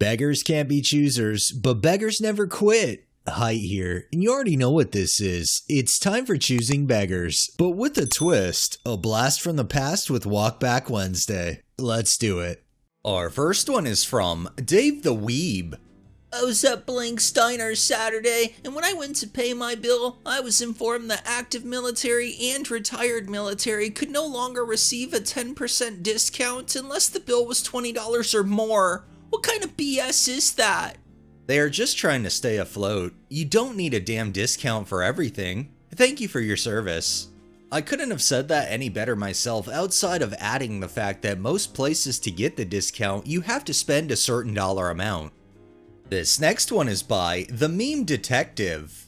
Beggars can't be choosers, but beggars never quit. Height here, and you already know what this is. It's time for Choosing Beggars, but with a twist, a blast from the past with Walkback Wednesday. Let's do it. Our first one is from Dave the Weeb. I was at Blank Steiner's Saturday, and when I went to pay my bill, I was informed that active military and retired military could no longer receive a 10% discount unless the bill was $20 or more. What kind of BS is that? They are just trying to stay afloat. You don't need a damn discount for everything. Thank you for your service. I couldn't have said that any better myself outside of adding the fact that most places to get the discount you have to spend a certain dollar amount. This next one is by The Meme Detective.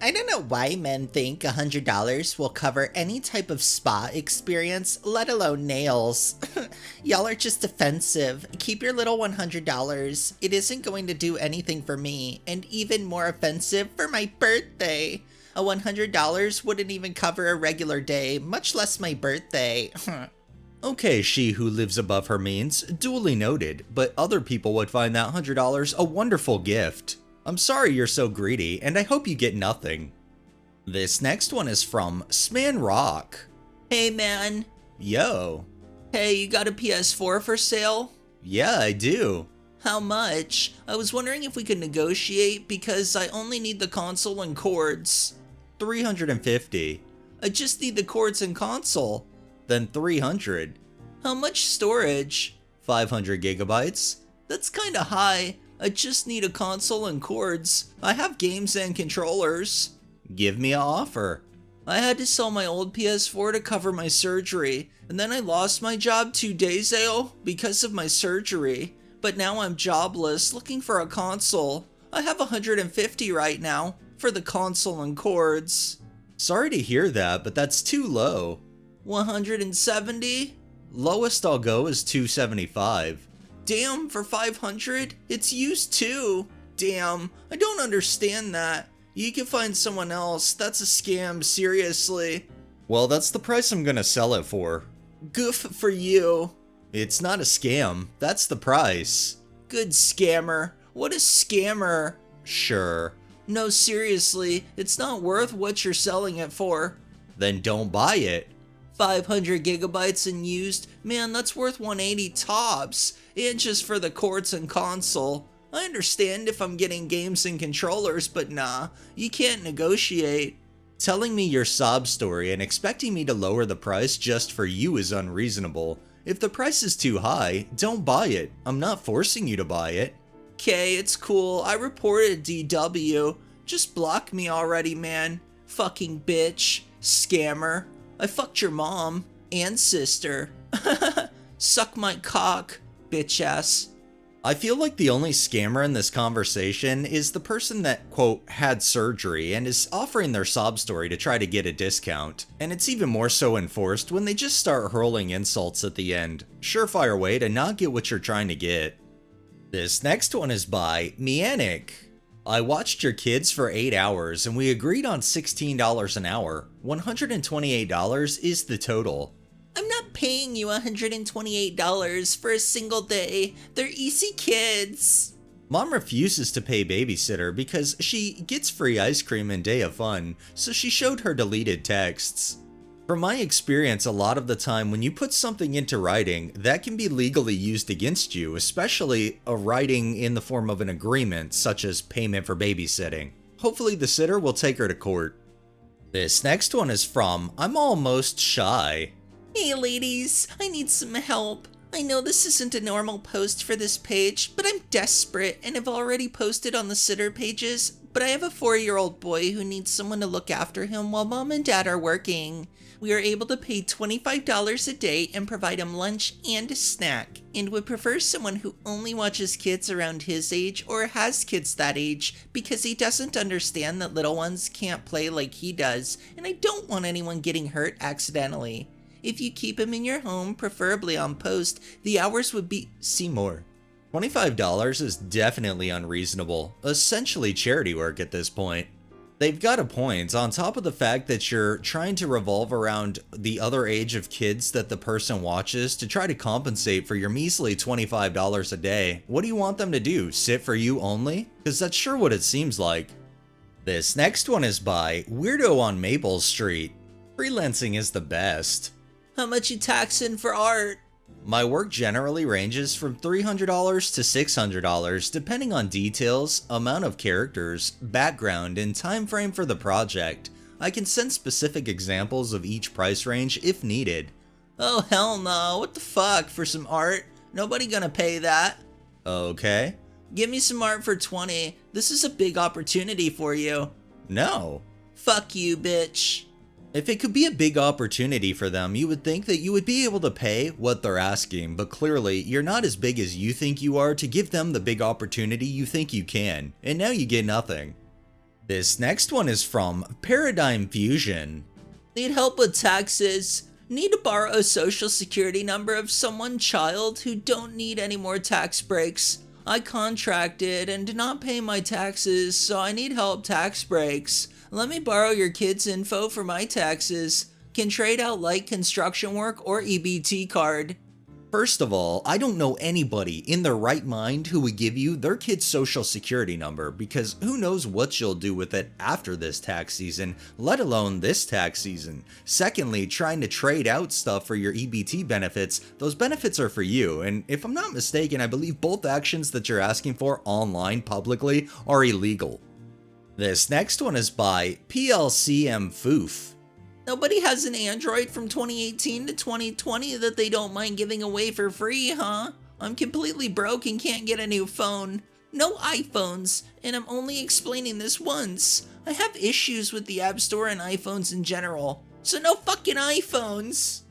I don't know why men think $100 will cover any type of spa experience, let alone nails. Y'all are just offensive. Keep your little $100. It isn't going to do anything for me, and even more offensive for my birthday. A $100 wouldn't even cover a regular day, much less my birthday. Okay, she who lives above her means, duly noted, but other people would find that $100 a wonderful gift. I'm sorry you're so greedy, and I hope you get nothing. This next one is from Sman Rock. Hey man. Yo. Hey, you got a PS4 for sale? Yeah, I do. How much? I was wondering if we could negotiate because I only need the console and cords. $350. I just need the cords and console. Then $300. How much storage? 500 gigabytes. That's kinda high. I just need a console and cords. I have games and controllers. Give me an offer. I had to sell my old PS4 to cover my surgery, and then I lost my job 2 days ago because of my surgery. But now I'm jobless, looking for a console. I have $150 right now for the console and cords. Sorry to hear that, but that's too low. $170? Lowest I'll go is $275. Damn, for $500? It's used too. Damn, I don't understand that. You can find someone else. That's a scam, seriously. Well, that's the price I'm gonna sell it for. Goof for you. It's not a scam. That's the price. Good scammer. What a scammer. Sure. No, seriously, it's not worth what you're selling it for. Then don't buy it. 500 gigabytes and used, man, that's worth 180 tops, and just for the cords and console. I understand if I'm getting games and controllers, but nah, you can't negotiate. Telling me your sob story and expecting me to lower the price just for you is unreasonable. If the price is too high, don't buy it. I'm not forcing you to buy it. Okay, it's cool, I reported WbW. Just block me already, man. Fucking bitch. Scammer. I fucked your mom and sister. Suck my cock, bitch ass. I feel like the only scammer in this conversation is the person that, quote, had surgery and is offering their sob story to try to get a discount. And it's even more so enforced when they just start hurling insults at the end. Surefire way to not get what you're trying to get. This next one is by Mianic. I watched your kids for 8 hours and we agreed on $16 an hour. $128 is the total. I'm not paying you $128 for a single day. They're easy kids. Mom refuses to pay babysitter because she gets free ice cream and day of fun, so she showed her deleted texts. From my experience, a lot of the time when you put something into writing, that can be legally used against you, especially a writing in the form of an agreement, such as payment for babysitting. Hopefully the sitter will take her to court. This next one is from I'm Almost Shy. Hey ladies, I need some help. I know this isn't a normal post for this page, but I'm desperate and have already posted on the sitter pages, but I have a 4-year-old boy who needs someone to look after him while mom and dad are working. We are able to pay $25 a day and provide him lunch and a snack, and would prefer someone who only watches kids around his age or has kids that age because he doesn't understand that little ones can't play like he does, and I don't want anyone getting hurt accidentally. If you keep him in your home, preferably on post, the hours would be... See more. $25 is definitely unreasonable, essentially charity work at this point. They've got a point, on top of the fact that you're trying to revolve around the other age of kids that the person watches to try to compensate for your measly $25 a day. What do you want them to do, sit for you only? Because that's sure what it seems like. This next one is by Weirdo on Maple Street. Freelancing is the best. How much you taxing for art? My work generally ranges from $300 to $600 depending on details, amount of characters, background, and time frame for the project. I can send specific examples of each price range if needed. Oh hell no, what the fuck for some art? Nobody gonna pay that. Okay. Give me some art for 20. This is a big opportunity for you. No. Fuck you, bitch. If it could be a big opportunity for them, you would think that you would be able to pay what they're asking, but clearly you're not as big as you think you are to give them the big opportunity you think you can, and now you get nothing. This next one is from Paradigm Fusion. Need help with taxes? Need to borrow a social security number of someone child who don't need any more tax breaks. I contracted and did not pay my taxes, so I need help tax breaks. Let me borrow your kid's info for my taxes. Can trade out light construction work or EBT card. First of all, I don't know anybody in their right mind who would give you their kid's social security number, because who knows what you'll do with it after this tax season, let alone this tax season. Secondly, trying to trade out stuff for your EBT benefits, those benefits are for you, and if I'm not mistaken, I believe both actions that you're asking for online publicly are illegal. This next one is by PLCM Foof. Nobody has an Android from 2018 to 2020 that they don't mind giving away for free, huh? I'm completely broke and can't get a new phone. No iPhones, and I'm only explaining this once. I have issues with the App Store and iPhones in general, so no fucking iPhones.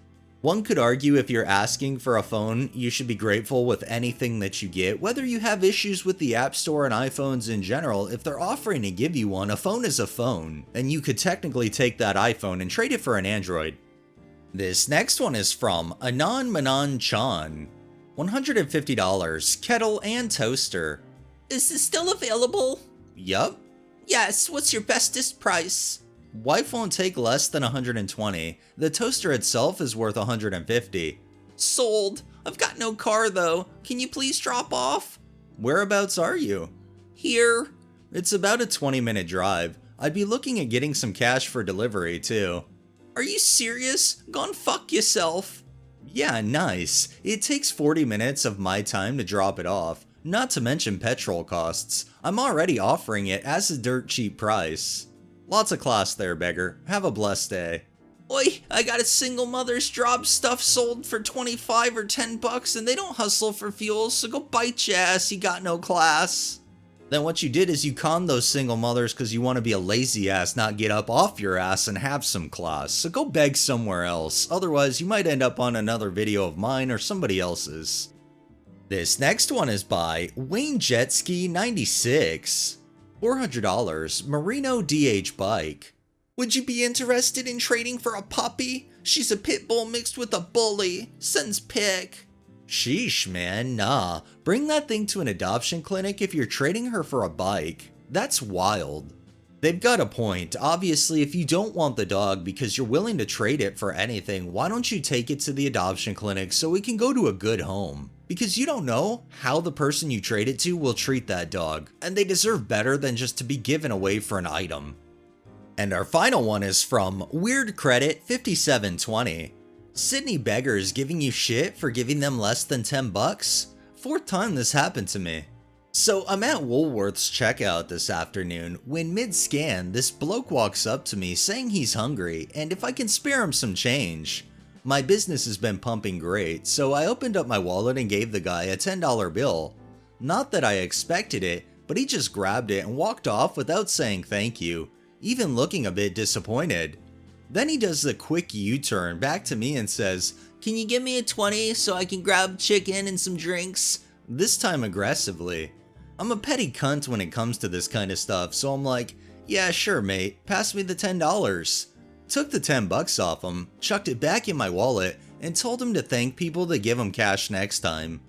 One could argue if you're asking for a phone, you should be grateful with anything that you get. Whether you have issues with the App Store and iPhones in general, if they're offering to give you one, a phone is a phone, and you could technically take that iPhone and trade it for an Android. This next one is from Anon Manon Chan. $150, kettle and toaster. Is this still available? Yup. Yes, what's your bestest price? Wife won't take less than $120. The toaster itself is worth $150. Sold. I've got no car though. Can you please drop off? Whereabouts are you? Here. It's about a 20-minute drive. I'd be looking at getting some cash for delivery too. Are you serious? Gone fuck yourself. Yeah, nice. It takes 40 minutes of my time to drop it off. Not to mention petrol costs. I'm already offering it as a dirt cheap price. Lots of class there, beggar. Have a blessed day. Oi, I got a single mother's drop stuff sold for 25 or 10 bucks and they don't hustle for fuel, so go bite your ass, you got no class. Then what you did is you conned those single mothers because you want to be a lazy ass, not get up off your ass and have some class. So go beg somewhere else. Otherwise, you might end up on another video of mine or somebody else's. This next one is by Wayne Jetski 96. $400, Merino DH bike. Would you be interested in trading for a puppy? She's a pit bull mixed with a bully. Sends pic. Sheesh, man, nah. Bring that thing to an adoption clinic if you're trading her for a bike. That's wild. They've got a point. Obviously, if you don't want the dog because you're willing to trade it for anything, why don't you take it to the adoption clinic so it can go to a good home? Because you don't know how the person you trade it to will treat that dog, and they deserve better than just to be given away for an item. And our final one is from Weird Credit 5720. Sydney beggars giving you shit for giving them less than 10 bucks? Fourth time this happened to me. So I'm at Woolworth's checkout this afternoon when mid-scan this bloke walks up to me saying he's hungry and if I can spare him some change. My business has been pumping great, so I opened up my wallet and gave the guy a $10 bill. Not that I expected it, but he just grabbed it and walked off without saying thank you, even looking a bit disappointed. Then he does the quick U-turn back to me and says, "Can you give me a 20 so I can grab chicken and some drinks?" This time aggressively. I'm a petty cunt when it comes to this kind of stuff, so I'm like, "Yeah, sure mate, pass me the $10. Took the 10 bucks off him, chucked it back in my wallet, and told him to thank people that give him cash next time.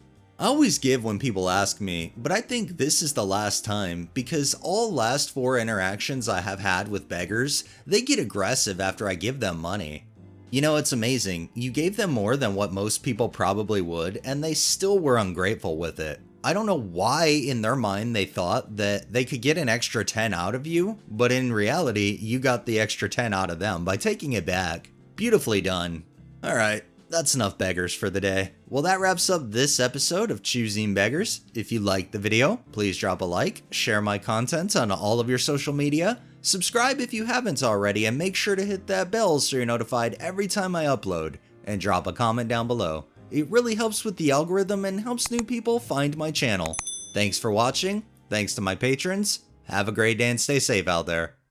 I always give when people ask me, but I think this is the last time because all last 4 interactions I have had with beggars, they get aggressive after I give them money. You know, it's amazing. You gave them more than what most people probably would, and they still were ungrateful with it. I don't know why in their mind they thought that they could get an extra 10 out of you, but in reality, you got the extra 10 out of them by taking it back. Beautifully done. Alright, that's enough beggars for the day. Well, that wraps up this episode of Choosing Beggars. If you liked the video, please drop a like, share my content on all of your social media, subscribe if you haven't already, and make sure to hit that bell so you're notified every time I upload, and drop a comment down below. It really helps with the algorithm and helps new people find my channel. Thanks for watching, thanks to my patrons, have a great day and stay safe out there.